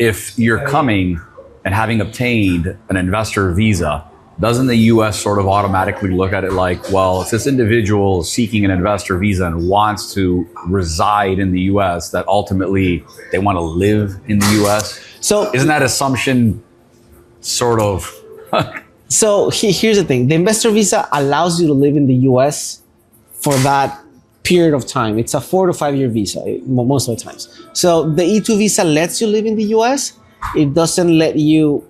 If you're coming and having obtained an investor visa, doesn't the U.S. sort of automatically look at it like, well, if this individual is seeking an investor visa and wants to reside in the U.S., that ultimately they want to live in the U.S.? So isn't that assumption sort of... So here's the thing. The investor visa allows you to live in the U.S. for that period of time. It's a 4 to 5 year visa most of the times. So the E2 visa lets you live in the U.S. It doesn't let you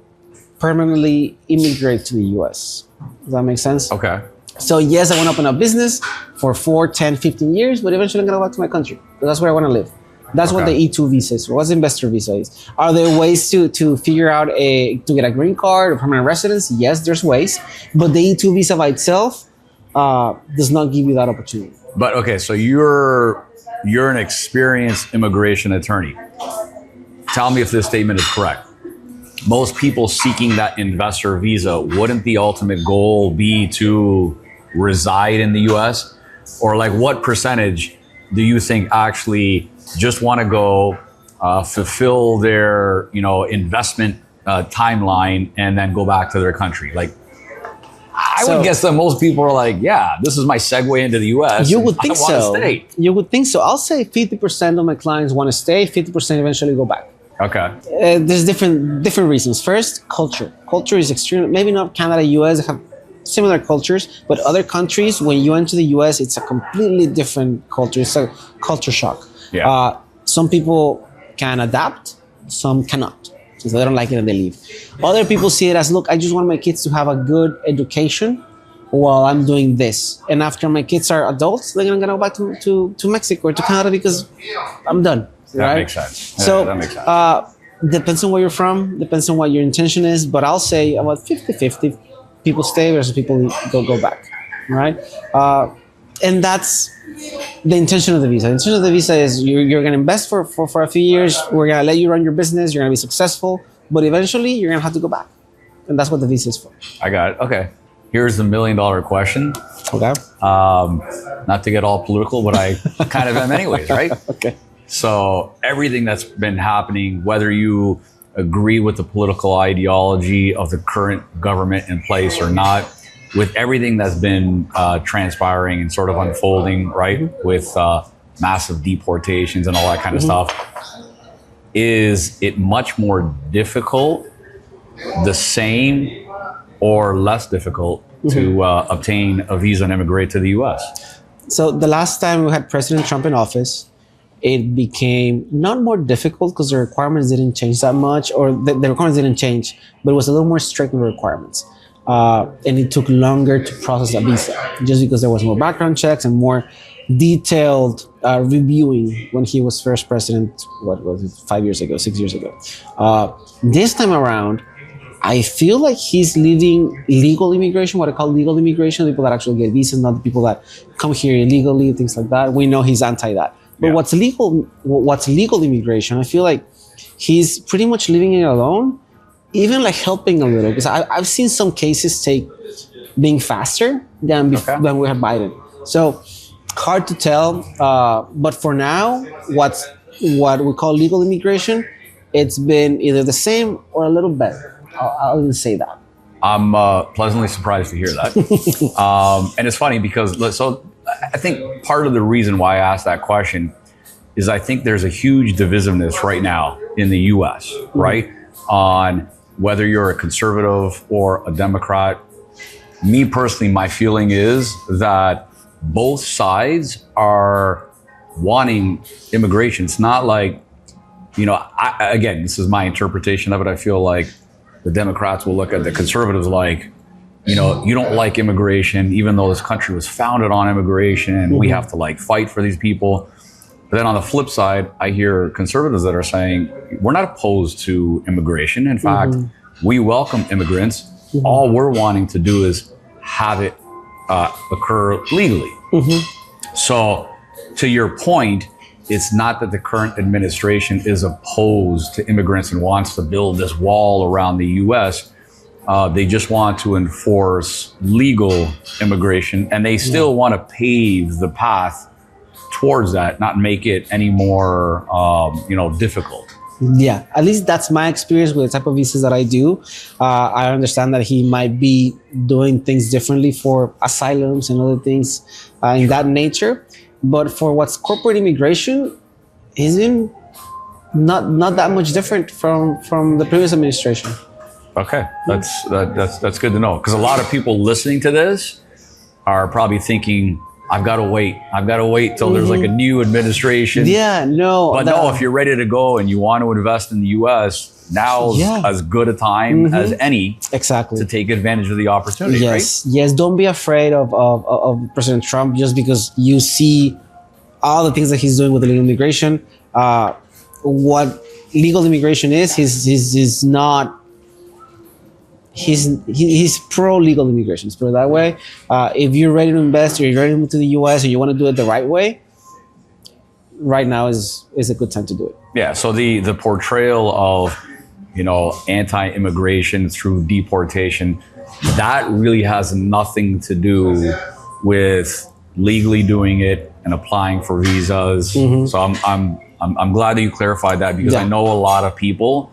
permanently immigrate to the U.S. Does that make sense? Okay. So yes, I want to open a business for 4, 10, 15 years, but eventually I'm going to go back to my country because that's where I want to live. That's what the E2 visa is. What the investor visa is. Are there ways to figure out to get a green card or permanent residence? Yes, there's ways, but the E2 visa by itself does not give you that opportunity. But okay, so you're an experienced immigration attorney. Tell me if this statement is correct. Most people seeking that investor visa, wouldn't the ultimate goal be to reside in the U.S.? Or like what percentage do you think actually just want to go fulfill their investment timeline and then go back to their country? Like, I would guess that most people are like, yeah, this is my segue into the U.S. You would think so. Stay. You would think so. I'll say 50% of my clients want to stay, 50% eventually go back. Okay. There's different reasons. First, culture. Culture is extremely, maybe not Canada, US have similar cultures, but other countries, when you enter the US, it's a completely different culture. It's a culture shock. Yeah. Some people can adapt, some cannot. So they don't like it and they leave. Other people see it as, look, I just want my kids to have a good education while I'm doing this. And after my kids are adults, they're going to go back to Mexico or to Canada because I'm done. That right? makes sense. So that makes sense. Depends on where you're from, depends on what your intention is, but I'll say about 50-50 people stay versus people go back, right? And that's the intention of the visa. The intention of the visa is you're going to invest for a few years, we're going to let you run your business, you're going to be successful, but eventually you're going to have to go back. And that's what the visa is for. I got it. Okay. Here's the $1 million question. Okay. Not to get all political, but I kind of am anyways, right? Okay. So everything that's been happening, whether you agree with the political ideology of the current government in place or not, with everything that's been transpiring and sort of unfolding, right, with massive deportations and all that kind of stuff, is it much more difficult, the same, or less difficult to obtain a visa and immigrate to the U.S.? So the last time we had President Trump in office, it became not more difficult because the requirements didn't change that much, or the requirements didn't change, but it was a little more strict with the requirements. And it took longer to process a visa just because there was more background checks and more detailed reviewing when he was first president, what was it, 5 years ago, 6 years ago. This time around, I feel like he's leading legal immigration, what I call legal immigration, people that actually get visas, not the people that come here illegally, things like that. We know he's anti that. But what's legal immigration, I feel like he's pretty much leaving it alone, even like helping a little. Because I've seen some cases being faster than we had Biden. So hard to tell. But for now, what we call legal immigration, it's been either the same or a little better. I'll even say that. I'm pleasantly surprised to hear that. And it's funny because I think part of the reason why I asked that question is I think there's a huge divisiveness right now in the U.S., right? On whether you're a conservative or a Democrat. Me personally, my feeling is that both sides are wanting immigration. It's not like, again, this is my interpretation of it. I feel like the Democrats will look at the conservatives like, you don't like immigration, even though this country was founded on immigration and we have to fight for these people. But then on the flip side, I hear conservatives that are saying, we're not opposed to immigration. In fact, we welcome immigrants. All we're wanting to do is have it occur legally. So to your point, it's not that the current administration is opposed to immigrants and wants to build this wall around the U.S. They just want to enforce legal immigration, and they still want to pave the path towards that, not make it any more, difficult. Yeah, at least that's my experience with the type of visas that I do. I understand that he might be doing things differently for asylums and other things in that nature. But for what's corporate immigration, isn't not that much different from the previous administration. Okay, that's good to know, because a lot of people listening to this are probably thinking, I've got to wait. I've got to wait till there's like a new administration. Yeah, no. But no, if you're ready to go and you want to invest in the U.S., now's as good a time as any exactly to take advantage of the opportunity. Yes, right? yes. Don't be afraid of President Trump just because you see all the things that he's doing with illegal immigration. What legal immigration is, he's not. He's pro legal immigration. Let's put it that way. If you're ready to invest, or you're ready to move to the U.S., or you want to do it the right way, right now is a good time to do it. Yeah. So the portrayal of anti-immigration through deportation, that really has nothing to do with legally doing it and applying for visas. So I'm glad that you clarified that, because I know a lot of people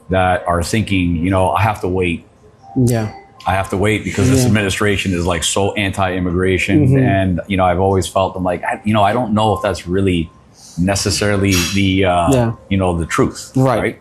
that are thinking, I have to wait. Yeah. I have to wait because this administration is like so anti-immigration, and I've always felt, I'm like, I don't know if that's really necessarily the the truth, right?